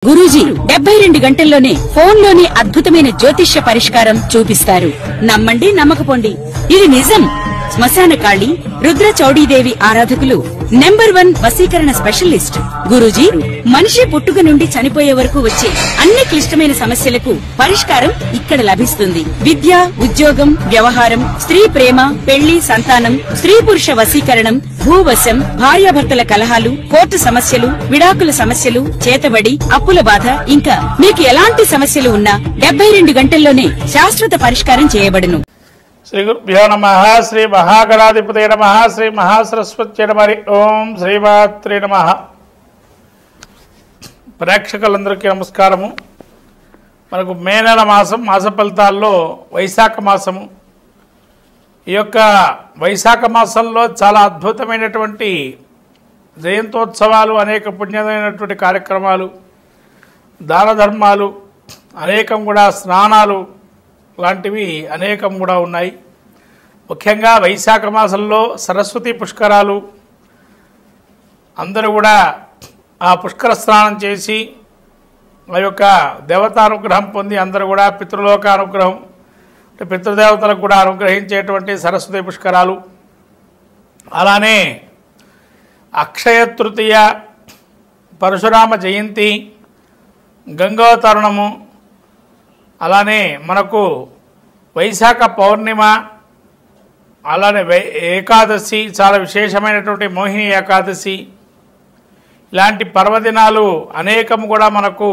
గురూజీ 72 గంటల్లోనే ఫోన్లోని అద్భుతమైన జ్యోతిష్య పరిష్కారం చూపిస్తారు. నమ్మండి నమ్మకపోండి, ఇది నిజం. శ్మశాన కాళి రుద్ర చౌడీదేవి ఆరాధకులు నంబర్ 1 వశీకరణ స్పెషలిస్ట్. గురూజీ మనిషి పుట్టుక నుండి చనిపోయే వరకు వచ్చే అన్ని క్లిష్టమైన సమస్యలకు పరిష్కారం ఇక్కడ లభిస్తుంది. విద్య, ఉద్యోగం, వ్యవహారం, స్త్రీ ప్రేమ, పెళ్లి, సంతానం, స్త్రీ పురుష వశీకరణం, భూవశం, భార్యాభర్తల కలహాలు, కోర్టు సమస్యలు, విడాకుల సమస్యలు, చేతబడి, అప్పుల బాధ, ఇంకా మీకు ఎలాంటి సమస్యలు ఉన్నా 72 గంటల్లోనే శాశ్వత పరిష్కారం చేయబడును. శ్రీ గురుభ్యో నమః. శ్రీ మహాగణాధిపతే నమః. శ్రీ మహాసరస్వత్యై నమః. ఓం శ్రీమాత్రే నమః. ప్రేక్షకులందరికీ నమస్కారము. మనకు మే నెల మాస ఫలితాల్లో వైశాఖ మాసము. ఈ యొక్క వైశాఖ మాసంలో చాలా అద్భుతమైనటువంటి జయంతోత్సవాలు, అనేక పుణ్యమైనటువంటి కార్యక్రమాలు, దాన ధర్మాలు, అనేకం కూడా స్నానాలు లాంటివి అనేకం కూడా ఉన్నాయి. ముఖ్యంగా వైశాఖ మాసంలో సరస్వతి పుష్కరాలు, అందరూ కూడా ఆ పుష్కర స్నానం చేసి ఆ యొక్క దేవతానుగ్రహం పొంది అందరూ కూడా పితృలోకానుగ్రహం, పితృదేవతలకు కూడా అనుగ్రహించేటువంటి సరస్వతి పుష్కరాలు. అలానే అక్షయ తృతీయ, పరశురామ జయంతి, గంగోతరుణము, అలానే మనకు వైశాఖ పౌర్ణిమ, అలానే ఏకాదశి, చాలా విశేషమైనటువంటి మోహిని ఏకాదశి, ఇలాంటి పర్వదినాలు అనేకం కూడా మనకు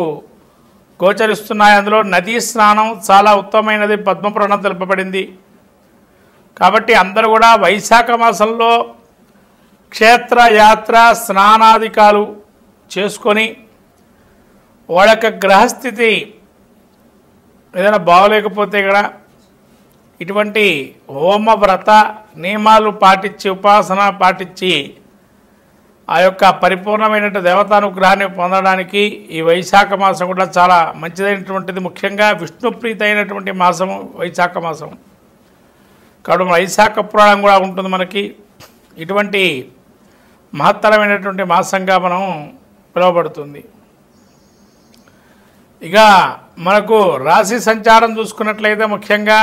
గోచరిస్తున్నాయి. అందులో నదీ స్నానం చాలా ఉత్తమమైనది, పద్మపురాణం తెలుపబడింది. కాబట్టి అందరూ కూడా వైశాఖ మాసంలో క్షేత్ర యాత్ర స్నానాధికాలు చేసుకొని వాళ్ళ యొక్క గ్రహస్థితి ఏదైనా బాగోలేకపోతే కూడా ఇటువంటి హోమ వ్రత నియమాలు పాటించి, ఉపాసన పాటించి ఆ యొక్క పరిపూర్ణమైన దేవతానుగ్రహాన్ని పొందడానికి ఈ వైశాఖ మాసం కూడా చాలా మంచిదైనటువంటిది. ముఖ్యంగా విష్ణుప్రీతి అయినటువంటి మాసము వైశాఖ మాసం. కాబట్టి వైశాఖ పురాణం కూడా ఉంటుంది మనకి. ఇటువంటి మహత్తరమైనటువంటి మాసంగా మనం పిలువబడుతుంది. ఇక మనకు రాశి సంచారం చూసుకున్నట్లయితే ముఖ్యంగా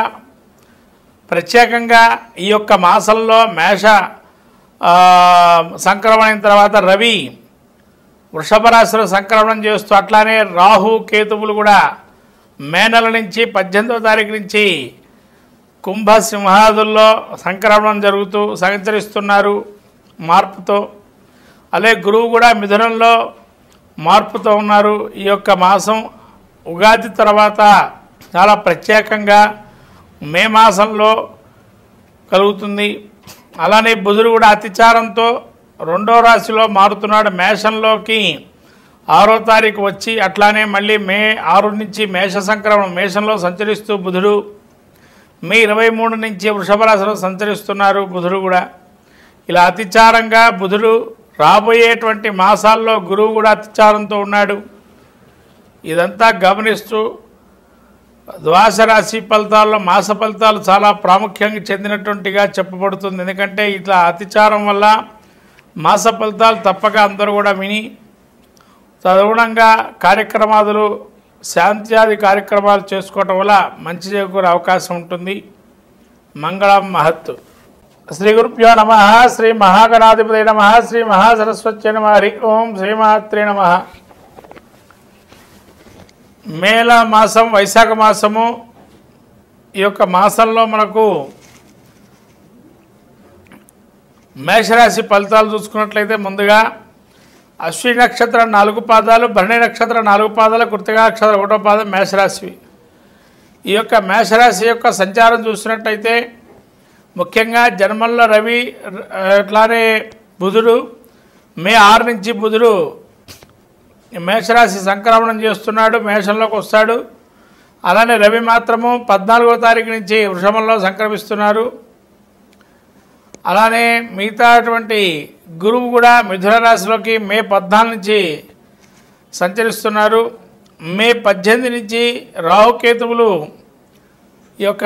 ప్రత్యేకంగా ఈ యొక్క మాసంలో మేష సంక్రమణ అయిన తర్వాత రవి వృషభ రాశిలో సంక్రమణం చేస్తూ, అట్లానే రాహు కేతువులు కూడా మే నెల నుంచి 18వ తారీఖు నుంచి కుంభ సింహాదుల్లో సంక్రమణం జరుగుతూ సంచరిస్తున్నారు మార్పుతో. అలాగే గురువు కూడా మిథునంలో మార్పుతో ఉన్నారు. ఈ యొక్క మాసం ఉగాది తర్వాత చాలా ప్రత్యేకంగా మే మాసంలో కలుగుతుంది. అలానే బుధుడు కూడా అతిచారంతో 2వ రాశిలో మారుతున్నాడు. మేషంలోకి 6వ తారీఖు వచ్చి, అట్లానే మళ్ళీ మే 6 నుంచి మేష సంక్రమణం మేషంలో సంచరిస్తూ బుధుడు మే 23 నుంచి వృషభ రాశిలో సంచరిస్తున్నారు బుధుడు కూడా. ఇలా అతిచారంగా బుధుడు రాబోయేటువంటి మాసాల్లో గురువు కూడా అతిచారంతో ఉన్నాడు. ఇదంతా గమనిస్తూ ద్వాదశ రాశి ఫలితాల్లో మాస ఫలితాలు చాలా ప్రాముఖ్యంగా చెందినటువంటిగా చెప్పబడుతుంది. ఎందుకంటే ఇట్లా అతిచారం వల్ల మాస ఫలితాలు తప్పక అందరూ కూడా విని తదనుగుణంగా కార్యక్రమాలు, శాంత్యాది కార్యక్రమాలు చేసుకోవటం వల్ల మంచి చేకూరే అవకాశం ఉంటుంది. మంగళం మహత్తు. శ్రీ గురుభ్యో నమః. శ్రీ మహాగణాధిపతే నమః. శ్రీ మహాసరస్వత్యై నమః. ఓం శ్రీమాత్రే నమః. మేల మాసం, వైశాఖ మాసము. ఈ యొక్క మాసంలో మనకు మేషరాశి ఫలితాలు చూసుకున్నట్లయితే ముందుగా అశ్విని నక్షత్రం 4 పాదాలు, భరణి నక్షత్రం 4 పాదాలు, కృత్తికా నక్షత్రం 1వ పాదం మేషరాశి. ఈ యొక్క మేషరాశి యొక్క సంచారం చూసినట్లయితే ముఖ్యంగా జన్మంలో రవి, అట్లానే బుధుడు మే 6 నుంచి బుధుడు మేషరాశి సంక్రమణం చేస్తున్నాడు, మేషంలోకి వస్తాడు. అలానే రవి మాత్రము 14వ తారీఖు నుంచి వృషభంలో సంక్రమిస్తున్నారు. అలానే మిగతాటువంటి గురువు కూడా మిథున రాశిలోకి మే 14 నుంచి సంచరిస్తున్నారు. మే 18 నుంచి రాహుకేతువులు ఈ యొక్క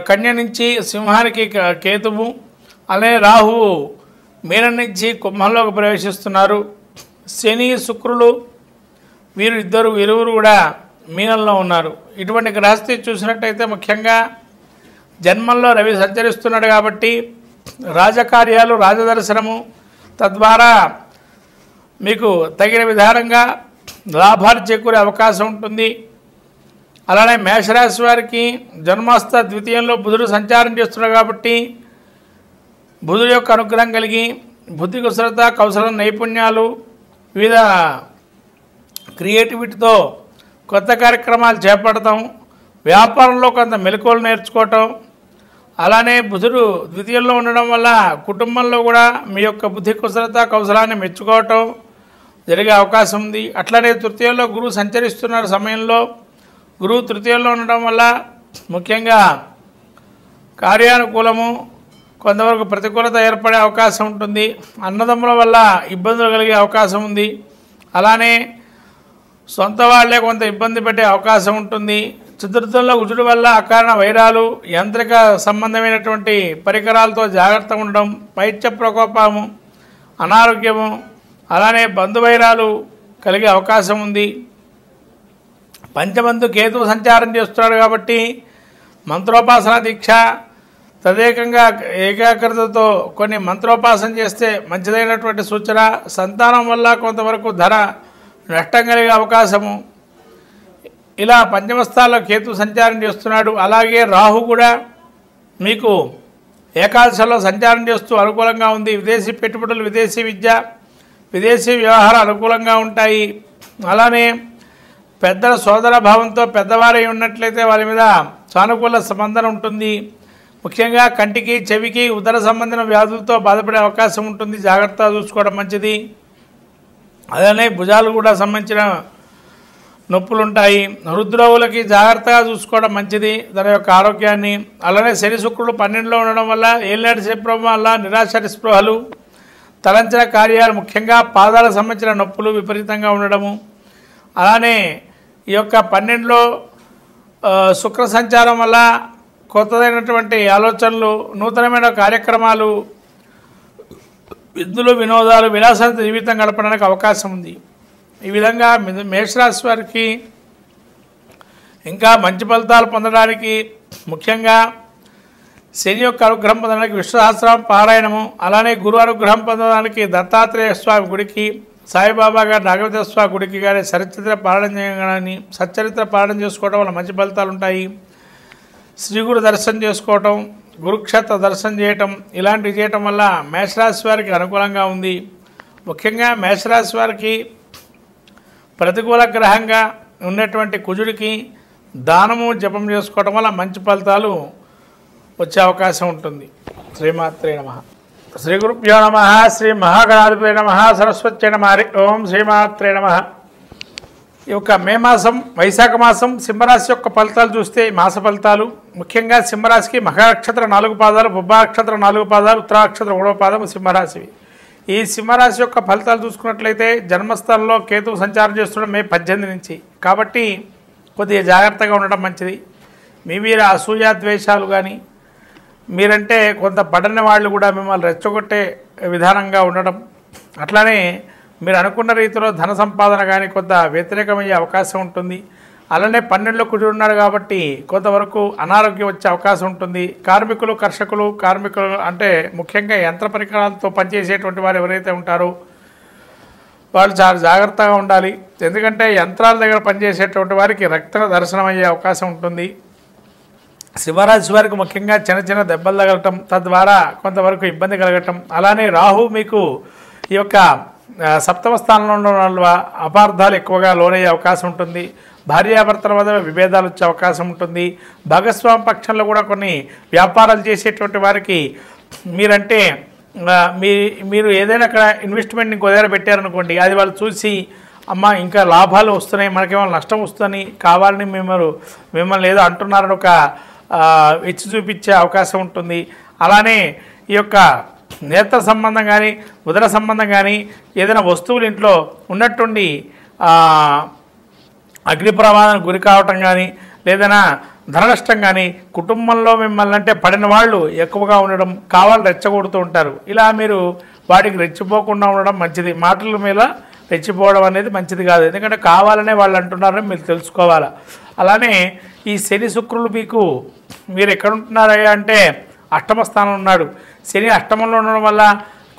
కన్య నుంచి సింహానికి కేతువు, అలానే రాహువు మీనం నుంచి కుంభంలోకి ప్రవేశిస్తున్నారు. శని శుక్రులు వీరు ఇరువురు కూడా మీనంలో ఉన్నారు. ఇటువంటి గ్రహస్థితి చూసినట్టయితే ముఖ్యంగా జన్మంలో రవి సంచరిస్తున్నాడు కాబట్టి రాజకార్యాలు రాజదర్శనము, తద్వారా మీకు తగిన విధానంగా లాభాలు చేకూరే అవకాశం ఉంటుంది. అలానే మేషరాశి వారికి జన్మాస్థ ద్వితీయంలో బుధుడు సంచారం చేస్తున్నాడు కాబట్టి బుధుడు యొక్క అనుగ్రహం కలిగి బుద్ధి కుశలత, కౌశలం, నైపుణ్యాలు, వివిధ క్రియేటివిటీతో కొత్త కార్యక్రమాలు చేపడతాం. వ్యాపారంలో కొంత మెలకువలు నేర్చుకోవటం, అలానే బుధుడు ద్వితీయంలో ఉండడం వల్ల కుటుంబంలో కూడా మీ యొక్క బుద్ధి కుశలత, కౌశలాన్ని మెచ్చుకోవటం జరిగే అవకాశం ఉంది. అట్లనే తృతీయంలో గురువు సంచరిస్తున్న సమయంలో గురువు తృతీయంలో ఉండడం వల్ల ముఖ్యంగా కార్యానుకూలము, కొంతవరకు ప్రతికూలత ఏర్పడే అవకాశం ఉంటుంది. అన్నదమ్ముల వల్ల ఇబ్బందులు కలిగే అవకాశం ఉంది. అలానే సొంత వాళ్లే కొంత ఇబ్బంది పెట్టే అవకాశం ఉంటుంది. చతుర్థంలో కుజుడు వల్ల అకారణ వైరాలు, యాంత్రిక సంబంధమైనటువంటి పరికరాలతో జాగ్రత్తగా ఉండడం, పైత్య ప్రకోపము, అనారోగ్యము, అలానే బంధువైరాలు కలిగే అవకాశం ఉంది. పంచమందు కేతువు సంచారం చేస్తున్నాడు కాబట్టి మంత్రోపాసన దీక్ష, తదేకంగా ఏకాగ్రతతో కొన్ని మంత్రోపాసన చేస్తే మంచిదైనటువంటి సూచన. సంతానం వల్ల కొంతవరకు ధన నష్టం కలిగే అవకాశము. ఇలా పంచమస్థాల్లో కేతు సంచారం చేస్తున్నాడు. అలాగే రాహు కూడా మీకు ఏకాదశలో సంచారం చేస్తూ అనుకూలంగా ఉంది. విదేశీ పెట్టుబడులు, విదేశీ విద్య, విదేశీ వ్యవహారాలు అనుకూలంగా ఉంటాయి. అలానే పెద్దల సోదర భావంతో పెద్దవారై ఉన్నట్లయితే వారి మీద సానుకూల స్పందన ఉంటుంది. ముఖ్యంగా కంటికి, చెవికి, ఉదర సంబంధించిన వ్యాధులతో బాధపడే అవకాశం ఉంటుంది. జాగ్రత్తగా చూసుకోవడం మంచిది. అలానే భుజాలు కూడా సంబంధించిన నొప్పులు ఉంటాయి. హృద్రోగులకి జాగ్రత్తగా చూసుకోవడం మంచిది దాని యొక్క ఆరోగ్యాన్ని. అలానే శని శుక్రుడు 12లో ఉండడం వల్ల ఏలినాటి శనిప్రభావం వల్ల నిరాశ నిస్పృహలు, తలంచిన కార్యాలు, ముఖ్యంగా పాదాలకు సంబంధించిన నొప్పులు విపరీతంగా ఉండడము. అలానే ఈ యొక్క 12లో శుక్ర సంచారం వల్ల కొత్తదైనటువంటి ఆలోచనలు, నూతనమైన కార్యక్రమాలు, విందులు, వినోదాలు, విలాసంతో జీవితం గడపడానికి అవకాశం ఉంది. ఈ విధంగా మేషరాశి వారికి ఇంకా మంచి ఫలితాలు పొందడానికి ముఖ్యంగా శని యొక్క అనుగ్రహం పొందడానికి విష్ణు సహస్రనామ పారాయణము, అలానే గురు అనుగ్రహం పొందడానికి దత్తాత్రేయ స్వామి గుడికి, సాయిబాబా గారి నాగవేద స్వామి గుడికి కానీ సచరిత్ర పారాయణం చేయగానే సచ్చరిత్ర పారాయణం చేసుకోవడం వల్ల మంచి ఫలితాలు ఉంటాయి. శ్రీ గురు దర్శనం చేసుకోవటం, గురుక్షేత్ర దర్శనం చేయటం, ఇలాంటివి చేయటం వల్ల మేషరాశి వారికి అనుకూలంగా ఉంది. ముఖ్యంగా మేషరాశి వారికి ప్రతికూల గ్రహంగా ఉన్నటువంటి కుజుడికి దానము జపం చేసుకోవటం వల్ల మంచి ఫలితాలు వచ్చే అవకాశం ఉంటుంది. శ్రీమాత్రే నమః. శ్రీ గురుభ్యో నమః. శ్రీ మహాగణాధిపతే నమః. సరస్వత్యై నమః. హరి ఓం. శ్రీమాత్రే నమః. ఈ యొక్క మే మాసం, వైశాఖ మాసం సింహరాశి యొక్క ఫలితాలు చూస్తే మాస ఫలితాలు ముఖ్యంగా సింహరాశికి మఖ నక్షత్రం 4 పాదాలు, పుబ్బ నక్షత్రం 4 పాదాలు, ఉత్తర నక్షత్రం 3వ పాదం సింహరాశివి. ఈ సింహరాశి యొక్క ఫలితాలు చూసుకున్నట్లయితే జన్మస్థలంలో కేతువు సంచారం చేస్తుండడం మే 18 నుంచి. కాబట్టి కొద్దిగా జాగ్రత్తగా ఉండడం మంచిది. మీ మీద అసూయ ద్వేషాలు కానీ, మీరంటే కొంత పడని వాళ్ళు కూడా మిమ్మల్ని రెచ్చగొట్టే విధానంగా ఉండడం, అట్లానే మీరు అనుకున్న రీతిలో ధన సంపాదన కానీ కొంత వ్యతిరేకమయ్యే అవకాశం ఉంటుంది. అలానే 12లో కుజుడు ఉన్నాడు కాబట్టి కొంతవరకు అనారోగ్యం వచ్చే అవకాశం ఉంటుంది. కార్మికులు, కర్షకులు, కార్మికులు అంటే ముఖ్యంగా యంత్ర పరికరాలతో పనిచేసేటువంటి వారు ఎవరైతే ఉంటారో వాళ్ళు చాలా జాగ్రత్తగా ఉండాలి. ఎందుకంటే యంత్రాల దగ్గర పనిచేసేటువంటి వారికి రక్త దర్శనం అయ్యే అవకాశం ఉంటుంది. సింహరాశి వారికి ముఖ్యంగా చిన్న చిన్న దెబ్బలు తగలటం, తద్వారా కొంతవరకు ఇబ్బంది కలగటం. అలానే రాహు మీకు ఈ యొక్క 7వ స్థానంలో ఉండడం వల్ల అపార్థాలు ఎక్కువగా లోనయ్యే అవకాశం ఉంటుంది. భార్యాభర్తల మధ్య విభేదాలు వచ్చే అవకాశం ఉంటుంది. భాగస్వామి పక్షంలో కూడా కొన్ని వ్యాపారాలు చేసేటువంటి వారికి మీరంటే మీరు ఏదైనా అక్కడ ఇన్వెస్ట్మెంట్ ఇంకో దగ్గర పెట్టారనుకోండి, అది వాళ్ళు చూసి అమ్మ ఇంకా లాభాలు వస్తున్నాయి, మనకేమో నష్టం వస్తుందని కావాలని మిమ్మల్ని ఏదో అంటున్నారని ఒక ఇచ్చి చూపించే అవకాశం ఉంటుంది. అలానే ఈ యొక్క నేత్ర సంబంధం కానీ, ఉదర సంబంధం కానీ, ఏదైనా వస్తువులు ఇంట్లో ఉన్నట్టుండి అగ్ని ప్రమాదానికి గురి కావటం కానీ, లేదైనా ధన నష్టం కానీ, కుటుంబంలో మిమ్మల్ని అంటే పడిన వాళ్ళు ఎక్కువగా ఉండడం, కావాలని రెచ్చగొడుతూ ఉంటారు. ఇలా మీరు వాటికి రెచ్చిపోకుండా ఉండడం మంచిది. మాటల మీద రెచ్చిపోవడం అనేది మంచిది కాదు. ఎందుకంటే కావాలనే వాళ్ళు అంటున్నారని మీరు తెలుసుకోవాలి. అలానే ఈ శని శుక్రులు మీరు ఎక్కడ ఉంటున్నారయ్యా అంటే అష్టమ స్థానం ఉన్నాడు. శని అష్టమంలో ఉండడం వల్ల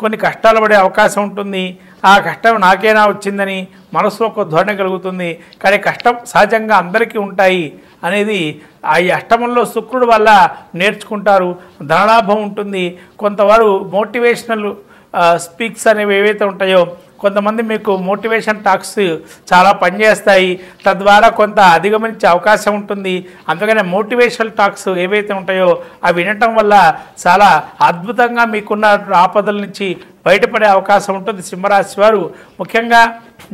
కొన్ని కష్టాలు పడే అవకాశం ఉంటుంది. ఆ కష్టం నాకేనా వచ్చిందని మనసులో ఒక ధోరణి కలుగుతుంది. కానీ కష్టం సహజంగా అందరికీ ఉంటాయి అనేది ఈ అష్టమంలో శుక్రుడు వల్ల నేర్చుకుంటారు. ధనలాభం ఉంటుంది. కొంతవారు మోటివేషనల్ స్పీక్స్ అనేవి ఏవైతే ఉంటాయో కొంతమంది మీకు మోటివేషన్ టాక్స్ చాలా పనిచేస్తాయి. తద్వారా కొంత అధిగమించే అవకాశం ఉంటుంది. అందుకనే మోటివేషనల్ టాక్స్ ఏవైతే ఉంటాయో అవి వినటం వల్ల చాలా అద్భుతంగా మీకున్న ఆపదల నుంచి బయటపడే అవకాశం ఉంటుంది. సింహరాశి వారు ముఖ్యంగా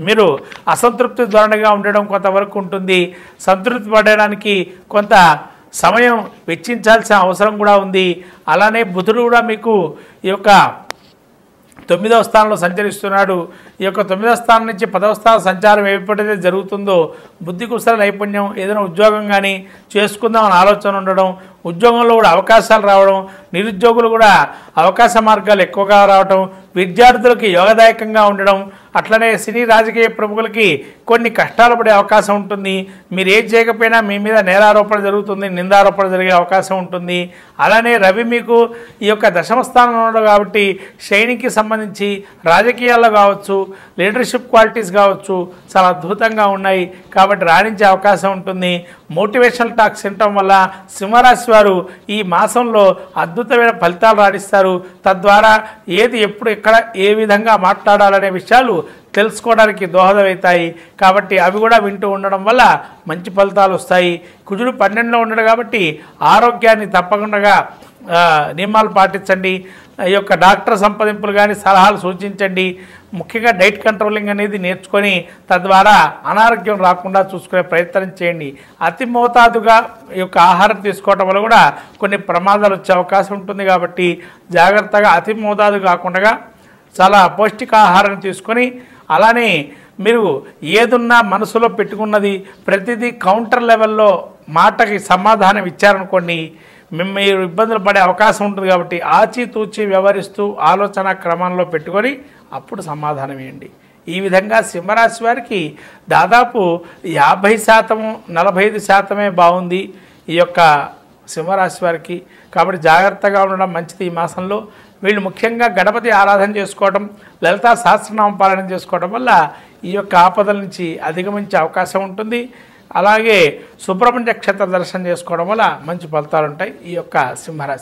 మీరు అసంతృప్తి ధోరణిగా ఉండడం కొంతవరకు ఉంటుంది. సంతృప్తి పడడానికి కొంత సమయం వెచ్చించాల్సిన అవసరం కూడా ఉంది. అలానే బుధుడు కూడా మీకు ఈ యొక్క 9వ స్థానంలో సంచరిస్తున్నాడు. ఈ యొక్క 9వ స్థానం నుంచి 10వ స్థానం సంచారం ఎప్పుడైతే జరుగుతుందో బుద్ధి కుశల నైపుణ్యం, ఏదైనా ఉద్యోగం కానీ చేసుకుందామని ఆలోచన ఉండడం, ఉద్యోగంలో కూడా అవకాశాలు రావడం, నిరుద్యోగులు కూడా అవకాశ మార్గాలు ఎక్కువగా రావడం, విద్యార్థులకి యోగదాయకంగా ఉండడం, అట్లనే సినీ రాజకీయ ప్రముఖులకి కొన్ని కష్టాలు పడే అవకాశం ఉంటుంది. మీరు ఏం చేయకపోయినా మీ మీద నేరారోపణ జరుగుతుంది, నిందారోపణ జరిగే అవకాశం ఉంటుంది. అలానే రవి మీకు ఈ యొక్క దశమ స్థానంలో ఉండడం కాబట్టి శైనికి సంబంధించి రాజకీయాల్లో కావచ్చు, లీడర్షిప్ క్వాలిటీస్ కావచ్చు చాలా అద్భుతంగా ఉన్నాయి కాబట్టి రాణించే అవకాశం ఉంటుంది. మోటివేషనల్ టాక్స్ వినటం వల్ల సింహరాశి వారు ఈ మాసంలో అద్భుతమైన ఫలితాలు రాణిస్తారు. తద్వారా ఏది ఎప్పుడు ఎక్కడ ఏ విధంగా మాట్లాడాలనే విషయాలు తెలుసుకోవడానికి దోహదమవుతాయి. కాబట్టి అవి కూడా వింటూ ఉండడం వల్ల మంచి ఫలితాలు వస్తాయి. కుజుడు 12లో ఉండడు కాబట్టి ఆరోగ్యాన్ని తప్పకుండా నియమాలు పాటించండి. ఈ యొక్క డాక్టర్ సంప్రదింపులు కానీ సలహాలు సూచించండి. ముఖ్యంగా డైట్ కంట్రోలింగ్ అనేది నేర్చుకొని తద్వారా అనారోగ్యం రాకుండా చూసుకునే ప్రయత్నం చేయండి. అతి మోతాదుగా ఈ యొక్క ఆహారం తీసుకోవడం వల్ల కూడా కొన్ని ప్రమాదాలు వచ్చే అవకాశం ఉంటుంది. కాబట్టి జాగ్రత్తగా అతి మోతాదు కాకుండా చాలా పౌష్టికాహారం తీసుకొని అలానే మీరు ఏదున్నా మనసులో పెట్టుకున్నది ప్రతిదీ కౌంటర్ లెవెల్లో మాటకి సమాధానం ఇచ్చారనుకోండి మీరు ఇబ్బందులు పడే అవకాశం ఉంటుంది. కాబట్టి ఆచితూచి వ్యవహరిస్తూ ఆలోచన క్రమంలో పెట్టుకొని అప్పుడు సమాధానం ఇవ్వండి. ఈ విధంగా సింహరాశి వారికి దాదాపు 50% 45% బాగుంది ఈ యొక్క సింహరాశి వారికి. కాబట్టి జాగ్రత్తగా ఉండడం మంచిది. ఈ మాసంలో వీళ్ళు ముఖ్యంగా గణపతి ఆరాధన చేసుకోవడం, లలితా సహస్రనామ పాలన చేసుకోవడం వల్ల ఈ యొక్క ఆపదల నుంచి అధిగమించే అవకాశం ఉంటుంది. అలాగే సుబ్రహ్మణ్య క్షేత్ర దర్శనం చేసుకోవడం వల్ల మంచి ఫలితాలు ఉంటాయి ఈ యొక్క సింహరాశి.